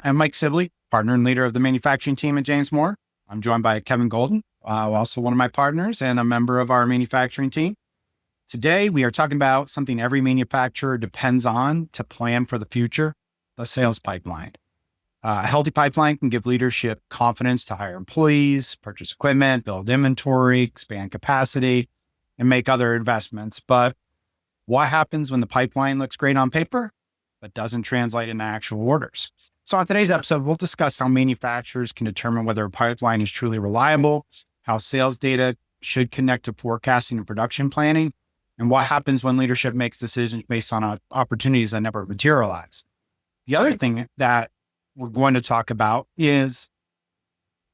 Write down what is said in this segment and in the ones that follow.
I'm Mike Sibley, partner and leader of the manufacturing team at James Moore. I'm joined by Kevin Golden, also one of my partners and a member of our manufacturing team. Today, we are talking about something every manufacturer depends on to plan for the future, the sales pipeline. A healthy pipeline can give leadership confidence to hire employees, purchase equipment, build inventory, expand capacity, and make other investments. But what happens when the pipeline looks great on paper, but doesn't translate into actual orders? So on today's episode, we'll discuss how manufacturers can determine whether a pipeline is truly reliable, how sales data should connect to forecasting and production planning, and what happens when leadership makes decisions based on opportunities that never materialize. The other thing that we're going to talk about is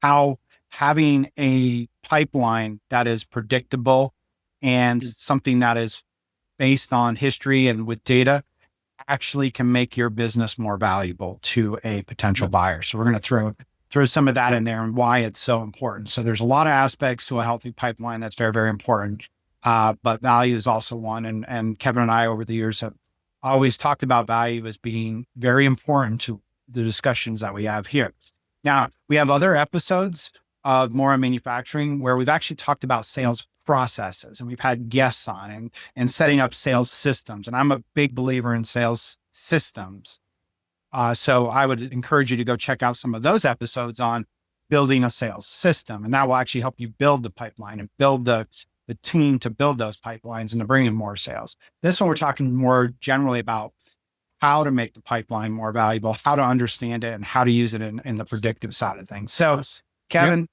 how having a pipeline that is predictable and something that is based on history and with data actually can make your business more valuable to a potential buyer. So we're going to throw some of that in there and why it's so important. So there's a lot of aspects to a healthy pipeline that's very, very important. But value is also one. And Kevin and I over the years have always talked about value as being very important to the discussions that we have here. Now, we have other episodes of More on Manufacturing where we've actually talked about sales processes, and we've had guests on and setting up sales systems. And I'm a big believer in sales systems. So I would encourage you to go check out some of those episodes on building a sales system. And that will actually help you build the pipeline and build the team to build those pipelines and to bring in more sales. This one, we're talking more generally about how to make the pipeline more valuable, how to understand it, and how to use it in the predictive side of things. So Kevin,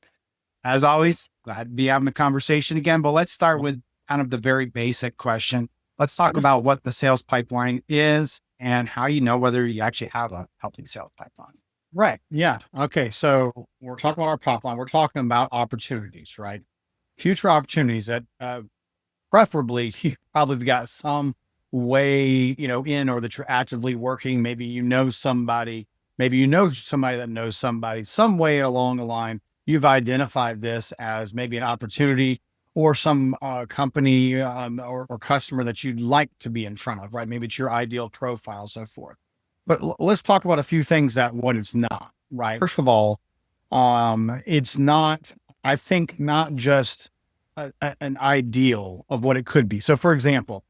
as always, glad to be having a conversation again, but let's start with kind of the very basic question. Let's talk about what the sales pipeline is and how you know whether you actually have a healthy sales pipeline. Right. Yeah. Okay. So we're talking about our pipeline. We're talking about opportunities, right? Future opportunities that preferably you probably got some way, in, or that you're actively working. Maybe you know somebody that knows somebody, some way along the line. You've identified this as maybe an opportunity or some company or customer that you'd like to be in front of, right? Maybe it's your ideal profile, so forth. But let's talk about a few things that what it's not, right? First of all, it's not, I think, not just an ideal of what it could be. So for example,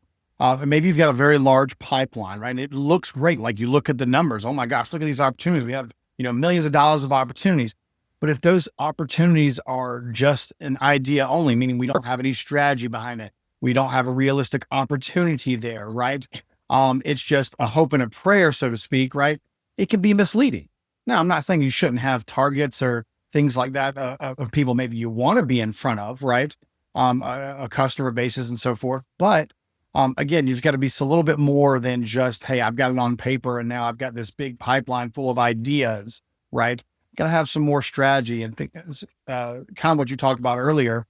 maybe you've got a very large pipeline, right? And it looks great. Like you look at the numbers, oh my gosh, look at these opportunities. We have, millions of dollars of opportunities. But if those opportunities are just an idea only, meaning we don't have any strategy behind it, we don't have a realistic opportunity there, right? It's just a hope and a prayer, so to speak, right? It can be misleading. Now, I'm not saying you shouldn't have targets or things like that of people maybe you want to be in front of, right? A customer basis and so forth. But again, you've got to be a little bit more than just, hey, I've got it on paper and now I've got this big pipeline full of ideas, right? Got to have some more strategy and think kind of what you talked about earlier,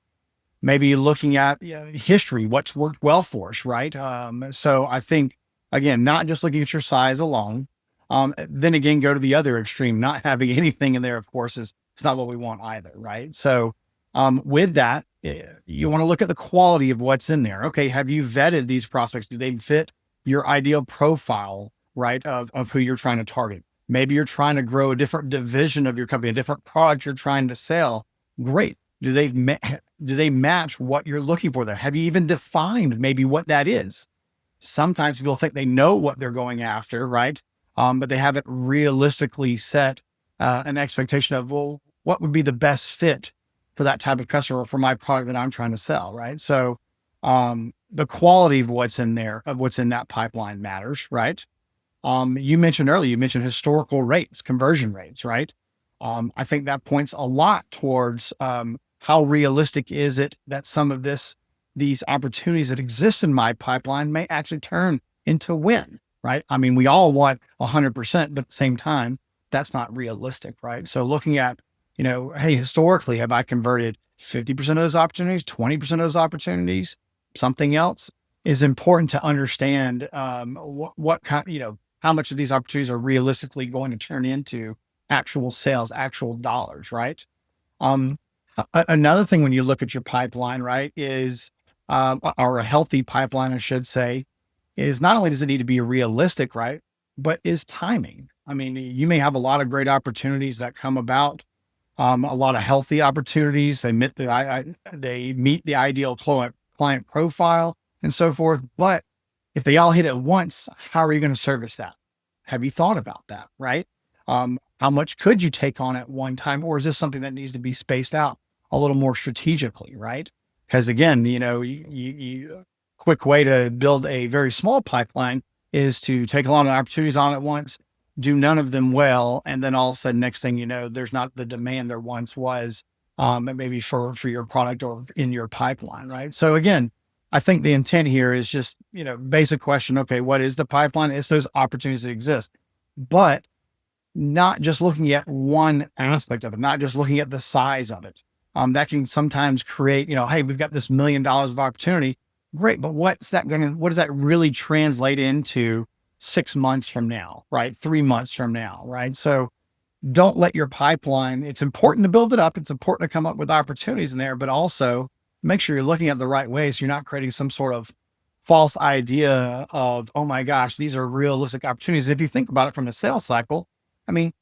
maybe looking at history, what's worked well for us, right? So I think, again, not just looking at your size alone. Then again, go to the other extreme, not having anything in there, of course, is not what we want either, right? So with that, you want to look at the quality of what's in there. Okay, have you vetted these prospects? Do they fit your ideal profile, right, of who you're trying to target? Maybe you're trying to grow a different division of your company, a different product you're trying to sell. Great. Do they match what you're looking for there? Have you even defined maybe what that is? Sometimes people think they know what they're going after, right? But they haven't realistically set an expectation of, well, what would be the best fit for that type of customer for my product that I'm trying to sell, right? So the quality of what's in there, of what's in that pipeline matters, right? You mentioned earlier, historical rates, conversion rates, right? I think that points a lot towards how realistic is it that some of these opportunities that exist in my pipeline may actually turn into win, right? I mean, we all want 100%, but at the same time, that's not realistic, right? So looking at, hey, historically, have I converted 50% of those opportunities, 20% of those opportunities, something else? Is important to understand what kind, how much of these opportunities are realistically going to turn into actual sales, actual dollars, right? Another thing when you look at your pipeline, right, is, or a healthy pipeline, I should say, is not only does it need to be realistic, right, but is timing. I mean, you may have a lot of great opportunities that come about, a lot of healthy opportunities. They meet they meet the ideal client profile and so forth. But if they all hit at once, how are you going to service that? Have you thought about that? Right? How much could you take on at one time, or is this something that needs to be spaced out a little more strategically? Right? Because again, quick way to build a very small pipeline is to take a lot of opportunities on at once, do none of them well, and then all of a sudden, next thing you know, there's not the demand there once was, maybe for your product or in your pipeline, right? So again, I think the intent here is just, basic question. Okay, what is the pipeline? It's those opportunities that exist, but not just looking at one aspect of it, not just looking at the size of it. That can sometimes create, hey, we've got this $1 million of opportunity. Great. But what does that really translate into 6 months from now, right? 3 months from now, right? So don't let your pipeline, it's important to build it up. It's important to come up with opportunities in there, but also make sure you're looking at the right way. So you're not creating some sort of false idea of, oh my gosh, these are realistic opportunities. If you think about it from a sales cycle, I mean,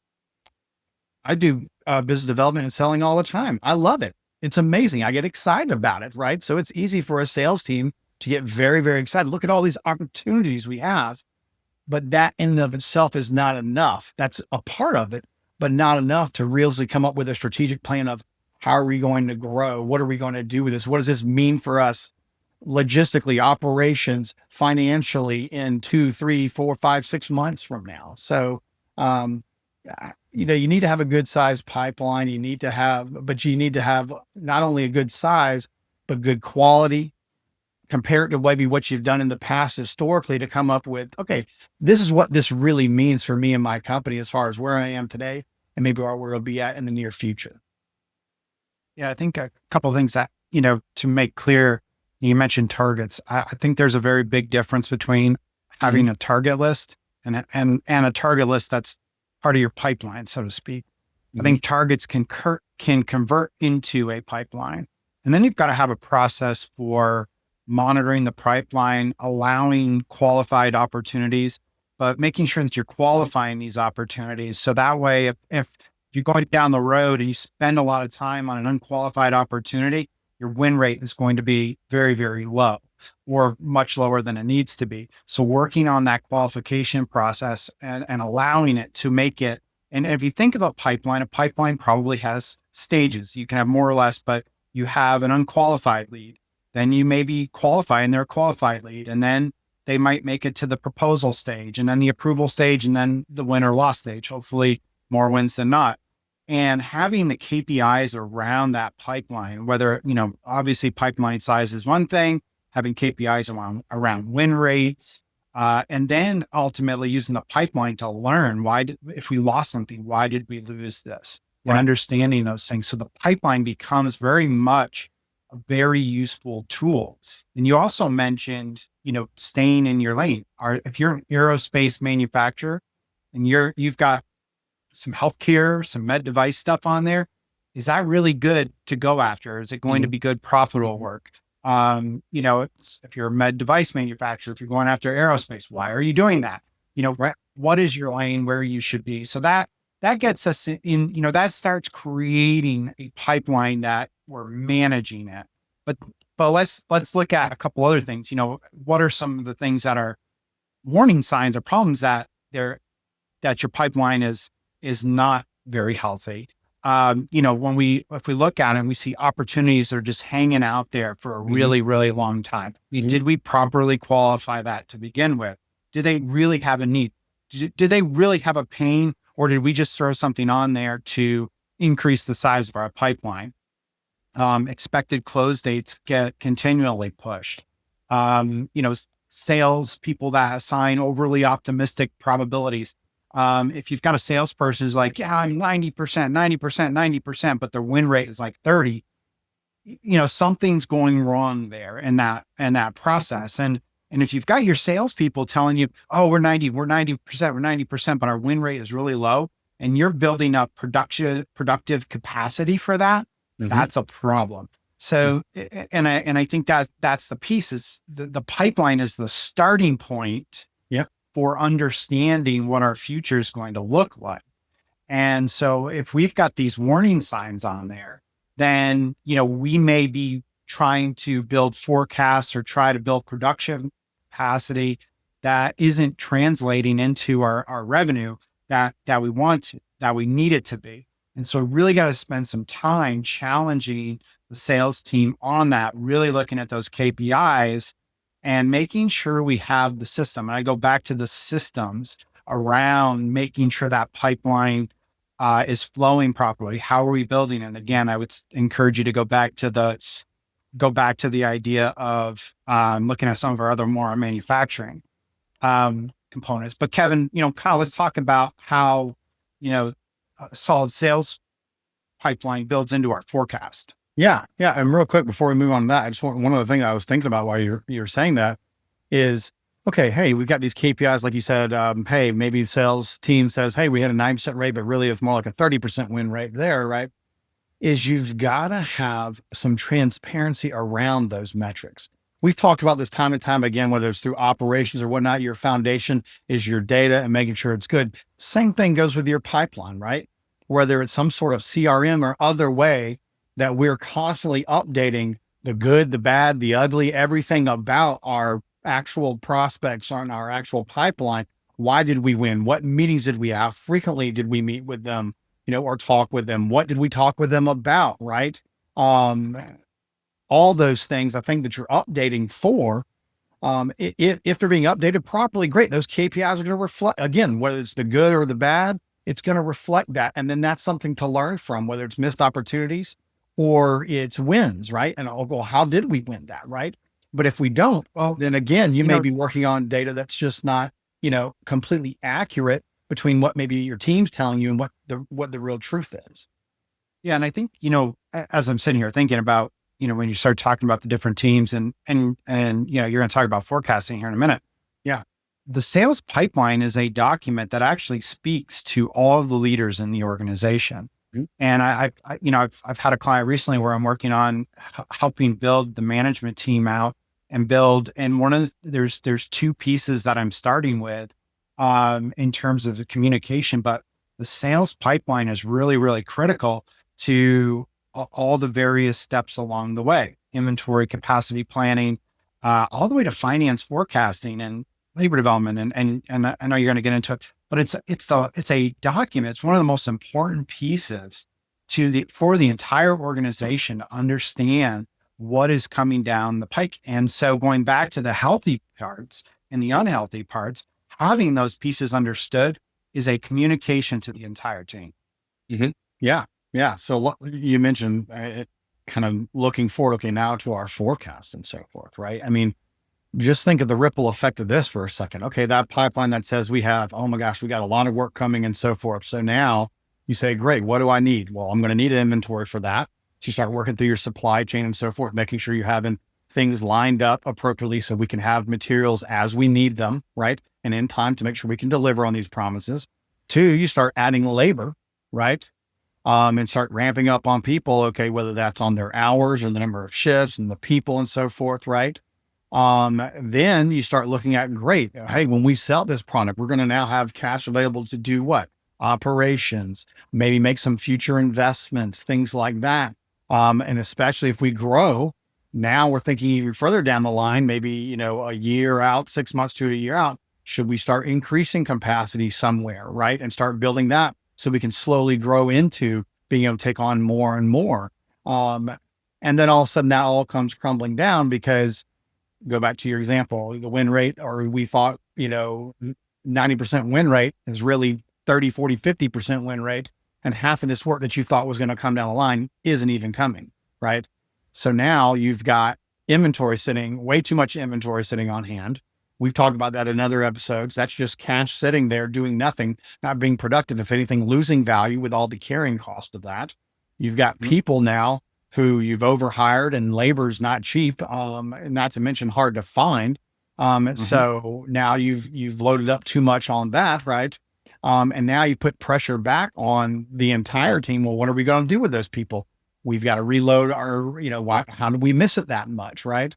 I do business development and selling all the time. I love it. It's amazing. I get excited about it, right? So it's easy for a sales team to get very, very excited. Look at all these opportunities we have, but that in and of itself is not enough. That's a part of it, but not enough to really come up with a strategic plan of how are we going to grow? What are we going to do with this? What does this mean for us logistically, operations, financially in 2, 3, 4, 5, 6 months from now? So, you need to have a good size pipeline. You need to have not only a good size, but good quality compared to maybe what you've done in the past historically to come up with, okay, this is what this really means for me and my company as far as where I am today and maybe where we'll be at in the near future. Yeah, I think a couple of things that, to make clear, you mentioned targets. I think there's a very big difference between having a target list and a target list that's part of your pipeline, so to speak. I think targets can convert into a pipeline. And then you've got to have a process for monitoring the pipeline, allowing qualified opportunities, but making sure that you're qualifying these opportunities. So that way, if you're going down the road and you spend a lot of time on an unqualified opportunity, your win rate is going to be very, very low or much lower than it needs to be. So working on that qualification process and allowing it to make it, and if you think about a pipeline probably has stages. You can have more or less, but you have an unqualified lead. Then you may be qualifying their qualified lead, and then they might make it to the proposal stage, and then the approval stage, and then the win or loss stage, hopefully more wins than not. And having the KPIs around that pipeline, whether, obviously pipeline size is one thing, having KPIs around win rates, and then ultimately using the pipeline to learn if we lost something, why did we lose this? And understanding those things. So the pipeline becomes very much a very useful tool. And you also mentioned, staying in your lane. If you're an aerospace manufacturer and you've got some healthcare, some med device stuff on there, is that really good to go after? Is it going to be good, profitable work? If you're a med device manufacturer, if you're going after aerospace, why are you doing that? What is your lane where you should be? So that gets us in, that starts creating a pipeline that we're managing it. But let's look at a couple other things. What are some of the things that are warning signs or problems that your pipeline is not very healthy? If we look at it and we see opportunities that are just hanging out there for a really, really long time, did we properly qualify that to begin with? Do they really have a need? Do they really have a pain, or did we just throw something on there to increase the size of our pipeline? Expected close dates get continually pushed. Sales people that assign overly optimistic probabilities. If you've got a salesperson who's like, yeah, I'm 90%, 90%, 90%, but their win rate is like 30, something's going wrong there in that process. And if you've got your salespeople telling you, oh, we're 90%, but our win rate is really low, and you're building up productive capacity for that, that's a problem. So, and I think that's the piece is the pipeline is the starting point for understanding what our future is going to look like. And so if we've got these warning signs on there, then, we may be trying to build forecasts or try to build production capacity that isn't translating into our revenue that we want to, that we need it to be. And so we really got to spend some time challenging the sales team on that, really looking at those KPIs and making sure we have the system. And I go back to the systems around making sure that pipeline is flowing properly. How are we building it? And again, I would encourage you to go back to the idea of looking at some of our other more manufacturing components. But Kevin, Kyle, let's talk about how a solid sales pipeline builds into our forecast. Yeah. And real quick before we move on to that, I just want one of the things I was thinking about while you're saying that is, okay, hey, we've got these KPIs, like you said. Hey, maybe the sales team says, hey, we had a 9% rate, but really it's more like a 30% win rate there, right? Is you've got to have some transparency around those metrics. We've talked about this time and time again, whether it's through operations or whatnot. Your foundation is your data and making sure it's good. Same thing goes with your pipeline, right? Whether it's some sort of CRM or other way that we're constantly updating the good, the bad, the ugly, everything about our actual prospects on our actual pipeline. Why did we win? What meetings did we have? Frequently did we meet with them, or talk with them? What did we talk with them about? Right. All those things I think that you're updating for, if they're being updated properly, great. Those KPIs are going to reflect, again, whether it's the good or the bad, it's going to reflect that. And then that's something to learn from, whether it's missed opportunities or it's wins, right? And well, how did we win that, right? But if we don't, well, then again, you may be working on data that's just not, completely accurate between what maybe your team's telling you and what the real truth is. Yeah. And I think, as I'm sitting here thinking about, when you start talking about the different teams and you're going to talk about forecasting here in a minute. Yeah. The sales pipeline is a document that actually speaks to all of the leaders in the organization. Mm-hmm. And I've had a client recently where I'm working on helping build the management team out and build. And there's two pieces that I'm starting with in terms of the communication, but the sales pipeline is really, really critical to all the various steps along the way: inventory, capacity planning, all the way to finance forecasting and labor development. And I know you're going to get into it, but it's a document. It's one of the most important pieces for the entire organization to understand what is coming down the pike. And so going back to the healthy parts and the unhealthy parts, having those pieces understood is a communication to the entire team. Mm-hmm. Yeah. So you mentioned kind of looking forward, okay, now to our forecast and so forth, right? I mean, just think of the ripple effect of this for a second. Okay, that pipeline that says we have, oh my gosh, we got a lot of work coming and so forth. So now you say, great, what do I need? Well, I'm going to need inventory for that. So you start working through your supply chain and so forth, making sure you're having things lined up appropriately so we can have materials as we need them, right? And in time to make sure we can deliver on these promises. 2, you start adding labor, right? And start ramping up on people, okay, whether that's on their hours or the number of shifts and the people and so forth, right? Then you start looking at, great, hey, when we sell this product, we're going to now have cash available to do what? Operations, maybe make some future investments, things like that. And especially if we grow, now we're thinking even further down the line, maybe, a year out, 6 months to a year out, should we start increasing capacity somewhere, right? And start building that so we can slowly grow into being able to take on more and more. And then all of a sudden that all comes crumbling down because, go back to your example, the win rate, or we thought, 90% win rate is really 30, 40, 50% win rate. And half of this work that you thought was going to come down the line isn't even coming, right? So now you've got way too much inventory sitting on hand. We've talked about that in other episodes. That's just cash sitting there doing nothing, not being productive. If anything, losing value with all the carrying cost of that. You've got people now who you've overhired and labor's not cheap, not to mention hard to find. So now you've loaded up too much on that, right? And now you put pressure back on the entire team. Well, what are we going to do with those people? We've got to reload our, how did we miss it that much, right?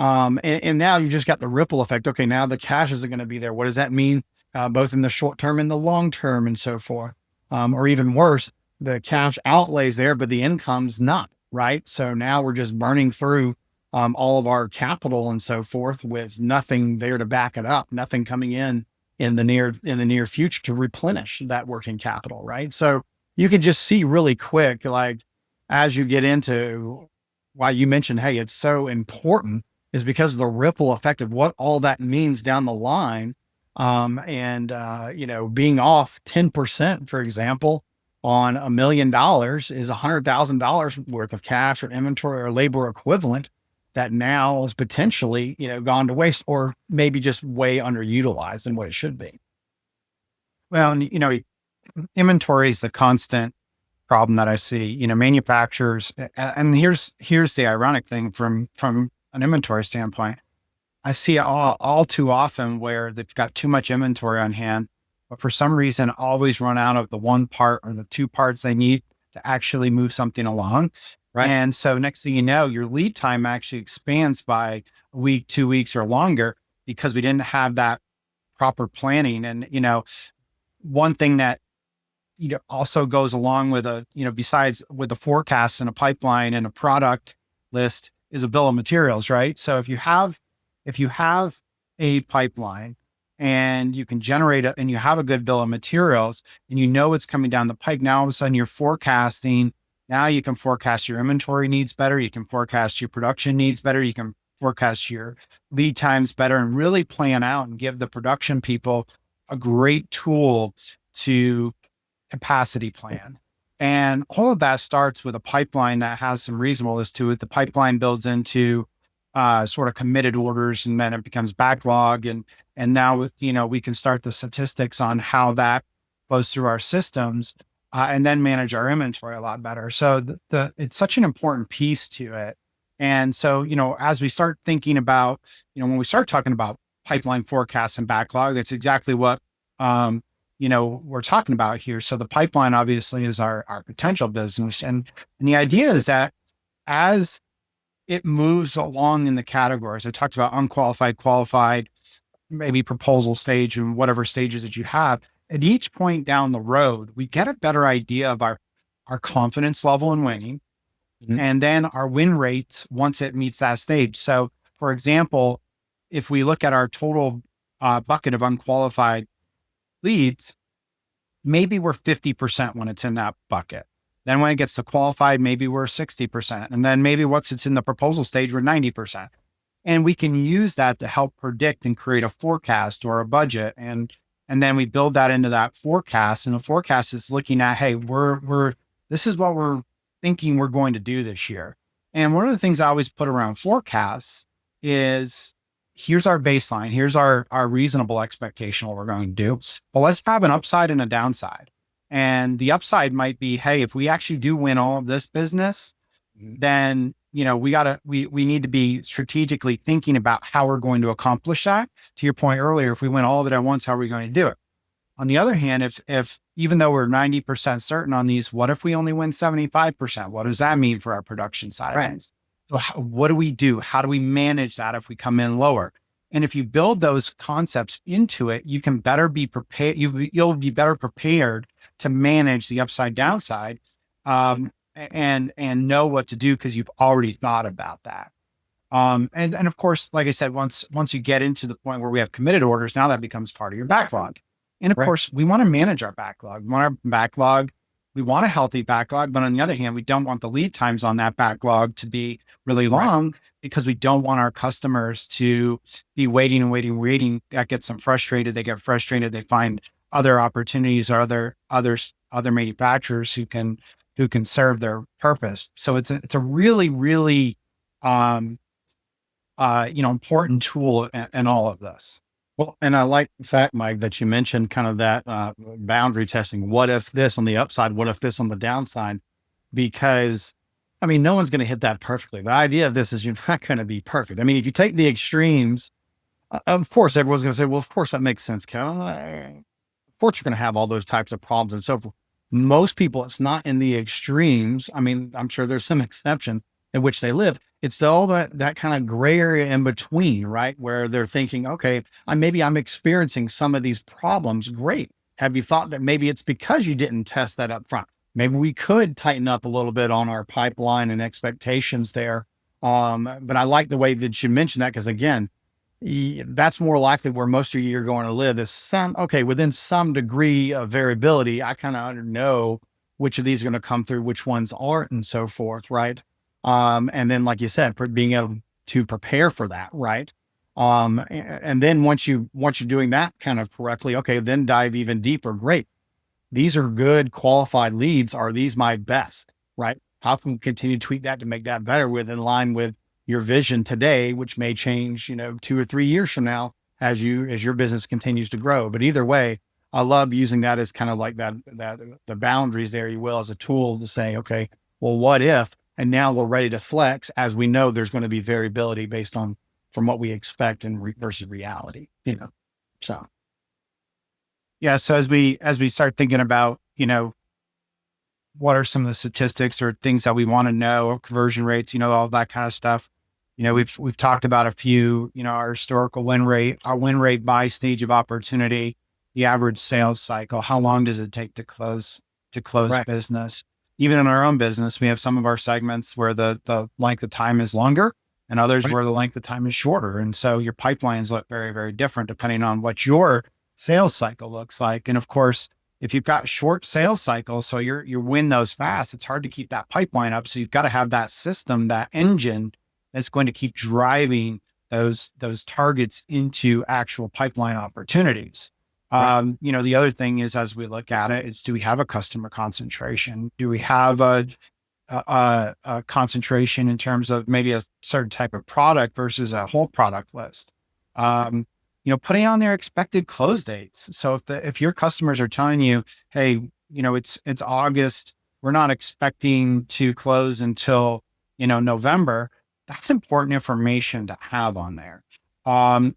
And now you just got the ripple effect. Okay, now the cash isn't going to be there. What does that mean, both in the short term and the long term and so forth? Or even worse, the cash outlays there, but the income's not, right? So now we're just burning through all of our capital and so forth with nothing there to back it up, nothing coming in the near future to replenish that working capital, right? So you could just see really quick, like as you get into why you mentioned, hey, it's so important is because of the ripple effect of what all that means down the line. Being off 10%, for example, on $1 million is $100,000 worth of cash or inventory or labor equivalent that now is potentially, gone to waste or maybe just way underutilized than what it should be. Well, and, inventory is the constant problem that I see, manufacturers. And here's the ironic thing from an inventory standpoint. I see it all too often where they've got too much inventory on hand, but for some reason always run out of the one part or the two parts they need to actually move something along. Right. And so next thing you know, your lead time actually expands by a week, 2 weeks or longer because we didn't have that proper planning. And, one thing that, also goes along with besides with the forecast and a pipeline and a product list is a bill of materials, right? So if you have a pipeline and you can generate it and you have a good bill of materials and it's coming down the pike, now all of a sudden you're forecasting. Now you can forecast your inventory needs better. You can forecast your production needs better. You can forecast your lead times better and really plan out and give the production people a great tool to capacity plan. And all of that starts with a pipeline that has some reasonableness to it. The pipeline builds into sort of committed orders, and then it becomes backlog. And now we can start the statistics on how that flows through our systems, and then manage our inventory a lot better. So it's such an important piece to it. And so, as we start thinking about, when we start talking about pipeline forecasts and backlog, that's exactly what, we're talking about here. So the pipeline obviously is our potential business. And the idea is that as it moves along in the categories, I talked about unqualified, qualified, maybe proposal stage and whatever stages that you have, at each point down the road, we get a better idea of our confidence level in winning, and then our win rates once it meets that stage. So for example, if we look at our total bucket of unqualified leads, maybe we're 50% when it's in that bucket. Then when it gets to qualified, maybe we're 60%. And then maybe once it's in the proposal stage, we're 90%. And we can use that to help predict and create a forecast or a budget. And then we build that into that forecast. And the forecast is looking at, hey, this is what we're thinking we're going to do this year. And one of the things I always put around forecasts is, here's our baseline. Here's our reasonable expectation of what we're going to do. But let's have an upside and a downside. And the upside might be, hey, if we actually do win all of this business, then, we need to be strategically thinking about how we're going to accomplish that. To your point earlier, if we win all of it at once, how are we going to do it? On the other hand, if even though we're 90% certain on these, what if we only win 75%? What does that mean for our production side of things? So what do we do? How do we manage that if we come in lower? And if you build those concepts into it, you can better be prepared. You'll be better prepared to manage the upside downside, and know what to do because you've already thought about that. And of course, like I said, once you get into the point where we have committed orders, now that becomes part of your backlog. And of course, we want to manage our backlog. We want a healthy backlog, but on the other hand, we don't want the lead times on that backlog to be really long because we don't want our customers to be waiting. That gets them frustrated. They get frustrated. They find other opportunities or other manufacturers who can serve their purpose. So it's a really, really, important tool in all of this. Well, and I like the fact, Mike, that you mentioned kind of that boundary testing. What if this on the upside? What if this on the downside? Because, no one's going to hit that perfectly. The idea of this is you're not going to be perfect. If you take the extremes, of course, everyone's going to say, well, of course, that makes sense, Kevin. Of course, you're going to have all those types of problems and so forth. Most people, it's not in the extremes. I'm sure there's some exceptions, in which they live. It's all that kind of gray area in between, right? Where they're thinking, okay, maybe I'm experiencing some of these problems. Great. Have you thought that maybe it's because you didn't test that up front? Maybe we could tighten up a little bit on our pipeline and expectations there. But I like the way that you mentioned that, because again, that's more likely where most of you are going to live is within some degree of variability. I kind of know which of these are going to come through, which ones aren't, and so forth. Right. And then, like you said, being able to prepare for that. Right. And then once you're doing that kind of correctly, okay, then dive even deeper. Great. These are good qualified leads. Are these my best? Right. How can we continue to tweak that to make that better in line with your vision today, which may change, 2 or 3 years from now as your business continues to grow. But either way, I love using that as kind of like that the boundaries there, you will, as a tool to say, okay, well, what if? And now we're ready to flex as we know there's going to be variability based on from what we expect and versus reality, So Yeah. So as we start thinking about, what are some of the statistics or things that we want to know, or conversion rates, all that kind of stuff. We've talked about a few, our historical win rate, our win rate by stage of opportunity, the average sales cycle. How long does it take to close right. business? Even in our own business, we have some of our segments where the length of time is longer and others Right. where the length of time is shorter. And so your pipelines look very, very different depending on what your sales cycle looks like. And of course, if you've got short sales cycles, so you win those fast, it's hard to keep that pipeline up. So you've got to have that system, that engine that's going to keep driving those targets into actual pipeline opportunities. Right. The other thing is, as we look at it, is do we have a customer concentration? Do we have a concentration in terms of maybe a certain type of product versus a whole product list? Putting on their expected close dates. So if your customers are telling you, hey, it's August, we're not expecting to close until, November, that's important information to have on there.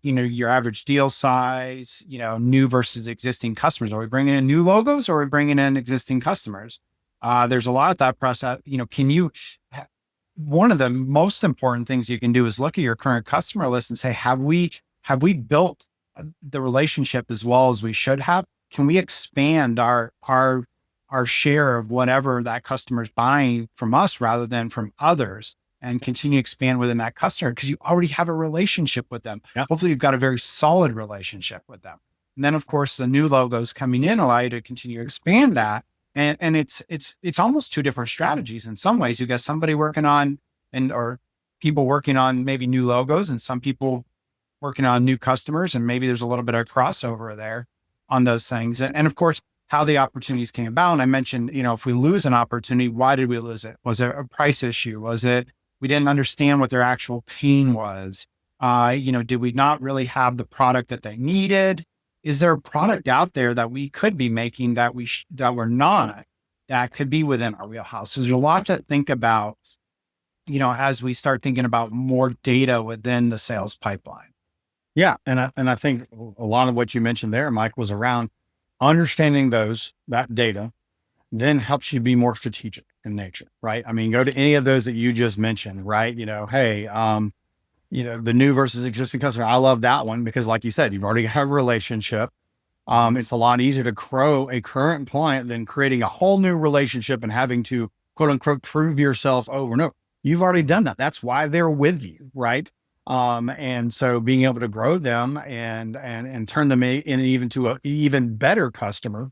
Your average deal size, new versus existing customers. Are we bringing in new logos or are we bringing in existing customers? There's a lot of that process. One of the most important things you can do is look at your current customer list and say, have we built the relationship as well as we should have? Can we expand our share of whatever that customer's buying from us rather than from others, and continue to expand within that customer because you already have a relationship with them. Yeah. Hopefully you've got a very solid relationship with them. And then of course the new logos coming in allow you to continue to expand that. And it's almost two different strategies. In some ways, you've got somebody working on or people working on maybe new logos and some people working on new customers. And maybe there's a little bit of crossover there on those things. And of course, how the opportunities came about. And I mentioned, if we lose an opportunity, why did we lose it? Was it a price issue? Was it we didn't understand what their actual pain was? Did we not really have the product that they needed? Is there a product out there that we could be making that we're not, that could be within our wheelhouse? So there's a lot to think about, as we start thinking about more data within the sales pipeline. Yeah. And I think a lot of what you mentioned there, Mike, was around understanding that data, then helps you be more strategic in nature, right? I mean, go to any of those that you just mentioned, right? Hey, the new versus existing customer. I love that one because like you said, you've already got a relationship. It's a lot easier to grow a current client than creating a whole new relationship and having to quote unquote prove yourself over and over. You've already done that. That's why they're with you, right? And so being able to grow them and turn them in even to an even better customer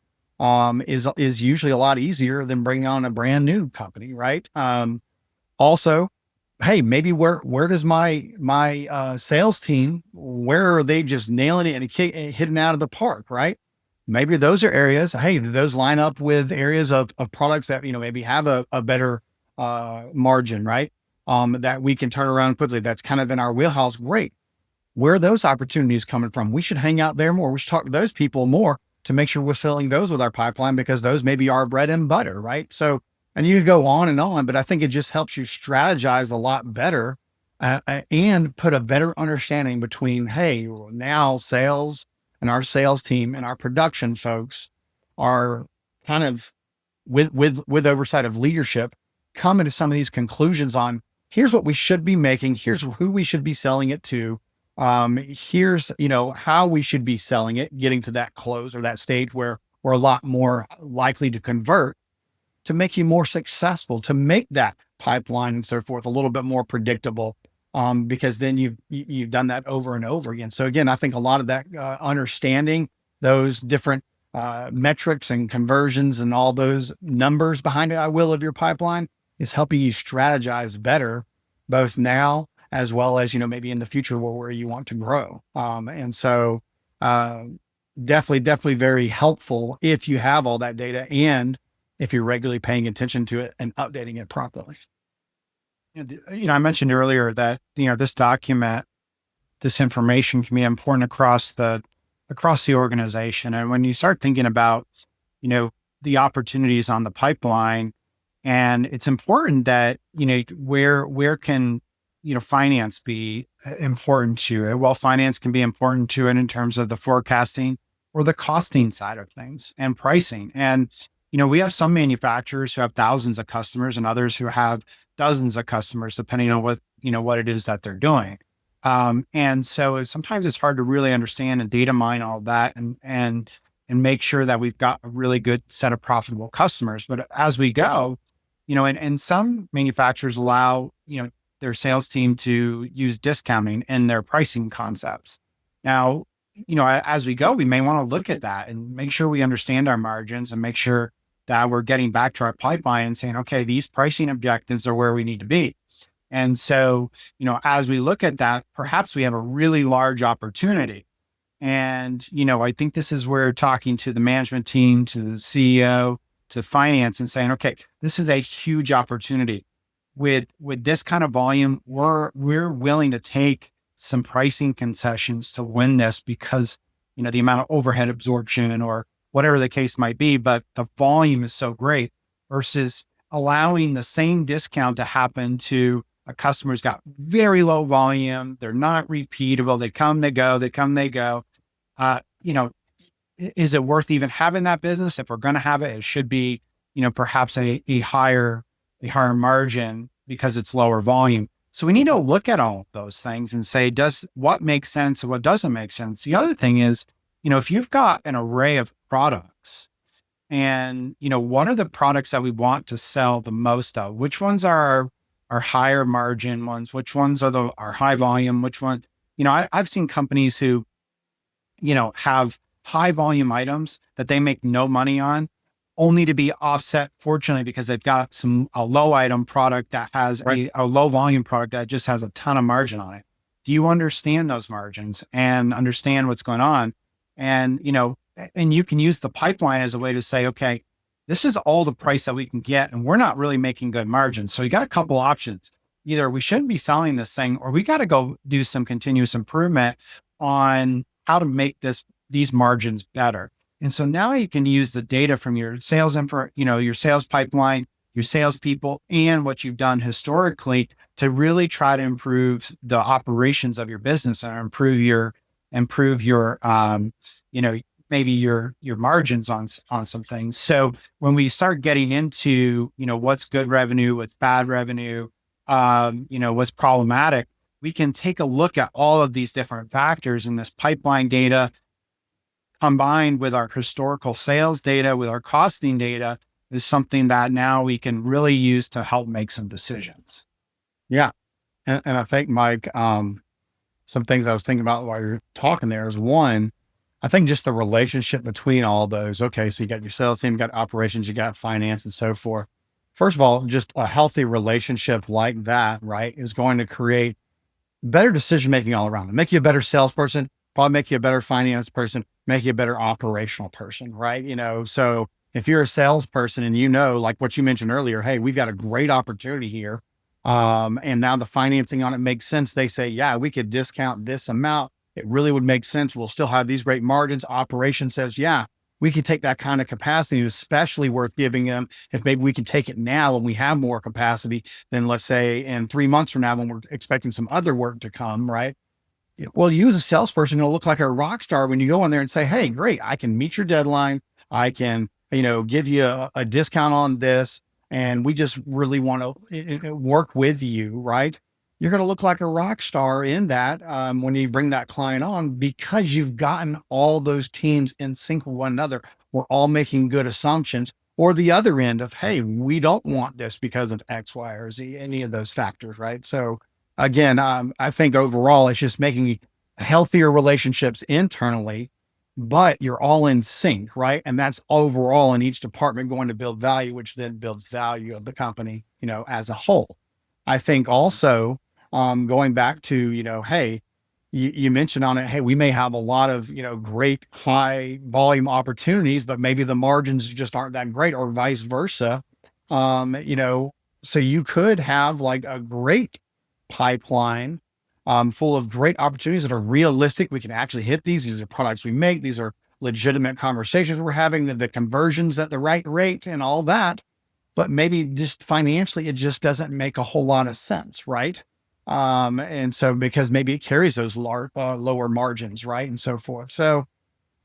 is usually a lot easier than bringing on a brand new company, right? Also, hey, maybe where does my sales team, where are they just nailing it and hitting out of the park, right? Maybe those are areas, hey, do those line up with areas of products that, maybe have a better margin, right? That we can turn around quickly. That's kind of in our wheelhouse. Great. Where are those opportunities coming from? We should hang out there more. We should talk to those people more to make sure we're filling those with our pipeline because those may be our bread and butter, right? So, and you could go on, but I think it just helps you strategize a lot better and put a better understanding between, hey, now sales and our sales team and our production folks are kind of with oversight of leadership coming to some of these conclusions on here's what we should be making. Here's who we should be selling it to. Here's, how we should be selling it, getting to that close or that stage where we're a lot more likely to convert, to make you more successful, to make that pipeline and so forth a little bit more predictable. Because then you've done that over and over again. So again, I think a lot of that understanding those different metrics and conversions and all those numbers behind it, of your pipeline, is helping you strategize better, both now as well as, maybe in the future where you want to grow. And so definitely very helpful if you have all that data and if you're regularly paying attention to it and updating it properly. I mentioned earlier that, this document, this information can be important across the organization. And when you start thinking about, the opportunities on the pipeline, and it's important that, where can, finance be important to it? Well, finance can be important to it in terms of the forecasting or the costing side of things and pricing. And, we have some manufacturers who have thousands of customers and others who have dozens of customers, depending on what it is that they're doing. And so sometimes it's hard to really understand and data mine all that and make sure that we've got a really good set of profitable customers. But as we go, and some manufacturers allow, their sales team to use discounting in their pricing concepts. Now, as we go, we may want to look at that and make sure we understand our margins and make sure that we're getting back to our pipeline and saying, okay, these pricing objectives are where we need to be. And so, as we look at that, perhaps we have a really large opportunity. And, I think this is where talking to the management team, to the CEO, to finance, and saying, okay, this is a huge opportunity. With this kind of volume, we're willing to take some pricing concessions to win this because, the amount of overhead absorption or whatever the case might be, but the volume is so great versus allowing the same discount to happen to a customer's got very low volume. They're not repeatable. They come, they go, they come, they go. Is it worth even having that business? If we're going to have it, it should be, perhaps a higher margin because it's lower volume. So we need to look at all of those things and say, what makes sense and what doesn't make sense? The other thing is, if you've got an array of products and, what are the products that we want to sell the most of? Which ones are our higher margin ones? Which ones are our high volume? Which one, I've seen companies who, have high volume items that they make no money on, only to be offset, fortunately, because they've got a low item product that has a low volume product that just has a ton of margin on it. Do you understand those margins and understand what's going on? And, and you can use the pipeline as a way to say, okay, this is all the price that we can get, and we're not really making good margins. So you got a couple options. Either we shouldn't be selling this thing, or we got to go do some continuous improvement on how to make these margins better. And so now you can use the data from your sales your sales pipeline, your salespeople, and what you've done historically to really try to improve the operations of your business and improve your maybe your margins on some things. So when we start getting into, what's good revenue, what's bad revenue, what's problematic, we can take a look at all of these different factors in this pipeline data combined with our historical sales data, with our costing data, is something that now we can really use to help make some decisions. Yeah. And I think, Mike, some things I was thinking about while you're talking there is, one, I think just the relationship between all those. Okay, so you got your sales team, you got operations, you got finance and so forth. First of all, just a healthy relationship like that, right, is going to create better decision-making all around. Make you a better salesperson, probably make you a better finance person, make you a better operational person, right? So if you're a salesperson and like what you mentioned earlier, hey, we've got a great opportunity here. And now the financing on it makes sense. They say, yeah, we could discount this amount. It really would make sense. We'll still have these great margins. Operation says, yeah, we could take that kind of capacity, especially worth giving them if maybe we can take it now when we have more capacity than, let's say, in 3 months from now when we're expecting some other work to come, right? Well, you as a salesperson, you'll look like a rock star when you go in there and say, hey, great, I can meet your deadline. I can, give you a discount on this. and we just really want to work with you, right? You're going to look like a rock star in that when you bring that client on, because you've gotten all those teams in sync with one another. We're all making good assumptions. Or the other end of, hey, we don't want this because of X, Y, or Z, any of those factors, right? So again, I think overall it's just making healthier relationships internally, but you're all in sync, right? And that's overall in each department going to build value, which then builds value of the company, as a whole. I think also, going back to, hey, you mentioned on it, hey, we may have a lot of, great high volume opportunities, but maybe the margins just aren't that great, or vice versa. So you could have like a great pipeline, full of great opportunities that are realistic. We can actually hit these. These are products we make. These are legitimate conversations we're having, the conversions at the right rate and all that. But maybe just financially, it just doesn't make a whole lot of sense, right? And so because maybe it carries those lower margins, right, and so forth. So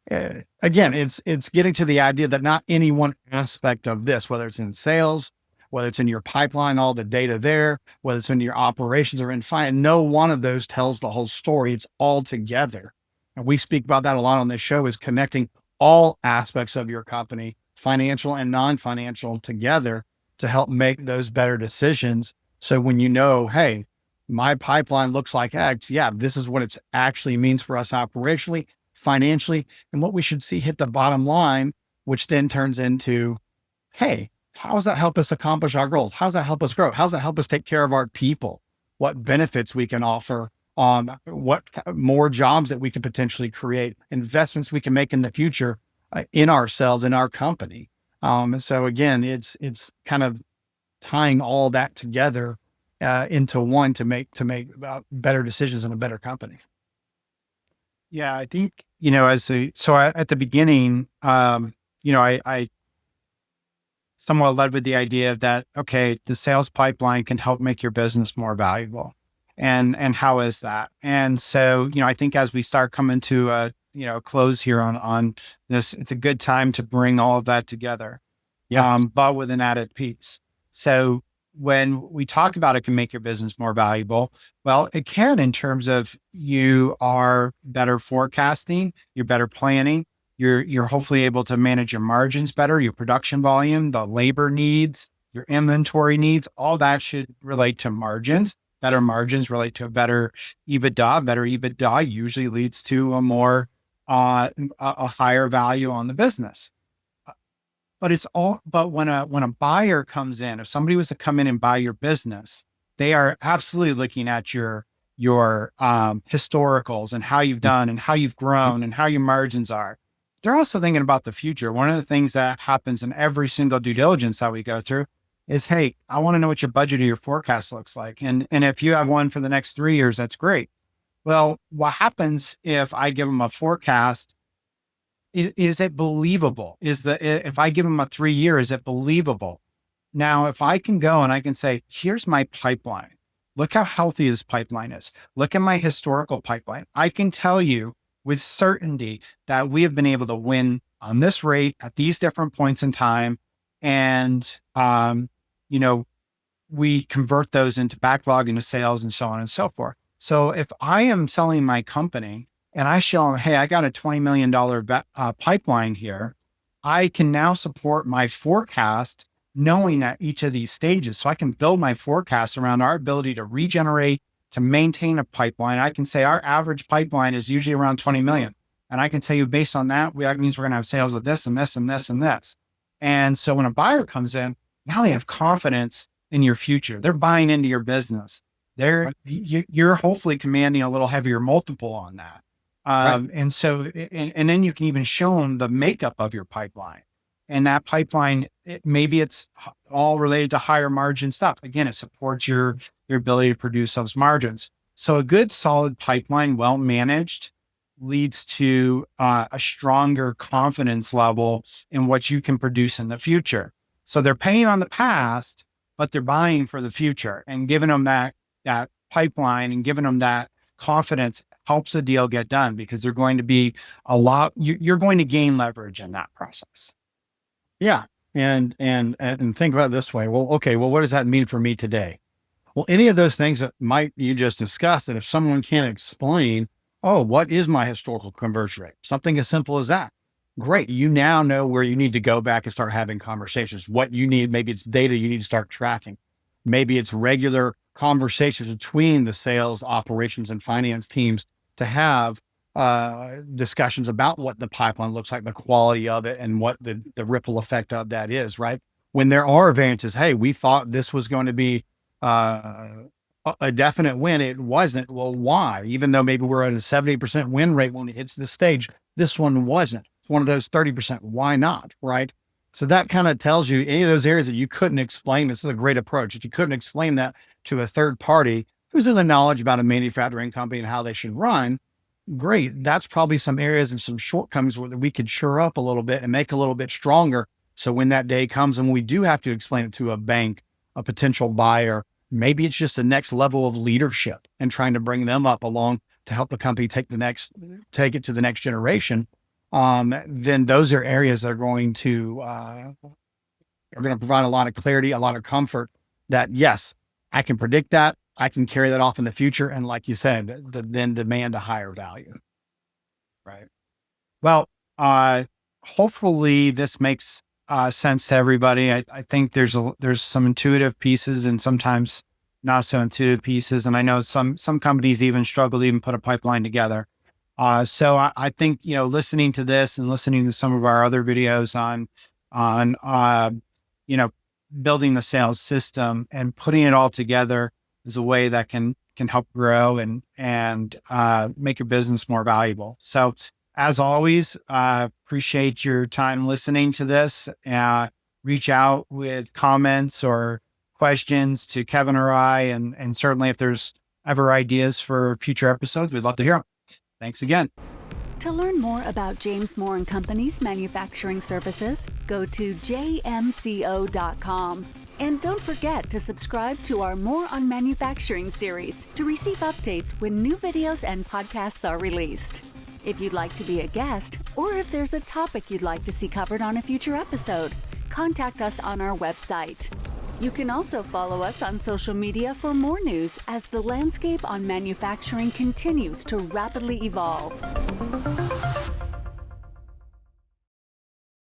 again, it's getting to the idea that not any one aspect of this, whether it's in sales, whether it's in your pipeline, all the data there, whether it's in your operations or in finance, no one of those tells the whole story. It's all together. And we speak about that a lot on this show, is connecting all aspects of your company, financial and non-financial, together to help make those better decisions. So when hey, my pipeline looks like X, yeah, this is what it actually means for us operationally, financially, and what we should see hit the bottom line, which then turns into, hey, how does that help us accomplish our goals? How does that help us grow? How does that help us take care of our people? What benefits we can offer? What more jobs that we can potentially create, investments we can make in the future in ourselves, in our company. So again, it's kind of tying all that together into one to make better decisions in a better company. Yeah, I think, at the beginning, I somewhat led with the idea that, okay, the sales pipeline can help make your business more valuable. And how is that? And so, I think as we start coming to a, close here on this, it's a good time to bring all of that together. Yeah. But with an added piece. So when we talk about it can make your business more valuable, well, it can in terms of you are better forecasting, you're better planning, you're hopefully able to manage your margins better, your production volume, the labor needs, your inventory needs, all that should relate to margins. Better margins relate to a better EBITDA. Better EBITDA usually leads to a more a higher value on the business. But when a buyer comes in, if somebody was to come in and buy your business, they are absolutely looking at your historicals and how you've done and how you've grown and how your margins are. They're also thinking about the future. One of the things that happens in every single due diligence that we go through is, hey, I want to know what your budget or your forecast looks like. And if you have one for the next 3 years, that's great. Well, what happens if I give them a forecast? Is it believable? If I give them a 3 year, is it believable? Now, if I can go and I can say, here's my pipeline. Look how healthy this pipeline is. Look at my historical pipeline. I can tell you with certainty that we have been able to win on this rate at these different points in time. And, we convert those into backlog, into sales, and so on and so forth. So if I am selling my company and I show them, hey, I got a $20 million pipeline here, I can now support my forecast knowing at each of these stages. So I can build my forecast around our ability to regenerate, to maintain a pipeline. I can say our average pipeline is usually around 20 million. And I can tell you based on that, that means we're going to have sales of this and this and this and this. And so when a buyer comes in, now they have confidence in your future. They're buying into your business. You're hopefully commanding a little heavier multiple on that. Right. And so, and then you can even show them the makeup of your pipeline. And that pipeline, maybe it's all related to higher margin stuff. Again, it supports your ability to produce those margins. So a good solid pipeline, well managed, leads to a stronger confidence level in what you can produce in the future. So they're paying on the past, but they're buying for the future, and giving them that pipeline and giving them that confidence helps a deal get done, because they're going to be you're going to gain leverage in that process. Yeah. and think about it this way. Well, okay, well, what does that mean for me today? Well, any of those things that might you just discussed, and if someone can't explain, oh, what is my historical conversion rate? Something as simple as that. Great. You now know where you need to go back and start having conversations. What you need, maybe it's data you need to start tracking. Maybe it's regular conversations between the sales, operations, and finance teams to have discussions about what the pipeline looks like, the quality of it, and what the ripple effect of that is, right? When there are variances, hey, we thought this was going to be a definite win. It wasn't. Well, why? Even though maybe we're at a 70% win rate when it hits this stage, this one wasn't. It's one of those 30%. Why not? Right? So that kind of tells you any of those areas that you couldn't explain. This is a great approach. If you couldn't explain that to a third party who's in the knowledge about a manufacturing company and how they should run, great. That's probably some areas and some shortcomings where we could shore up a little bit and make a little bit stronger. So when that day comes and we do have to explain it to a bank, a potential buyer, maybe it's just the next level of leadership and trying to bring them up along to help the company take it to the next generation. Then those are areas that are going to provide a lot of clarity, a lot of comfort that yes, I can predict that. I can carry that off in the future. And like you said, then demand a higher value. Right. Well, hopefully this makes sense to everybody. I think there's some intuitive pieces and sometimes not so intuitive pieces. And I know some companies even struggle to even put a pipeline together. So I think, listening to this and listening to some of our other videos on building the sales system and putting it all together is a way that can help grow and make your business more valuable. So as always, appreciate your time listening to this. Reach out with comments or questions to Kevin or I, and certainly if there's ever ideas for future episodes, we'd love to hear them. Thanks again. To learn more about James Moore & Company's manufacturing services, go to jmco.com. And don't forget to subscribe to our More on Manufacturing series to receive updates when new videos and podcasts are released. If you'd like to be a guest, or if there's a topic you'd like to see covered on a future episode, contact us on our website. You can also follow us on social media for more news as the landscape on manufacturing continues to rapidly evolve.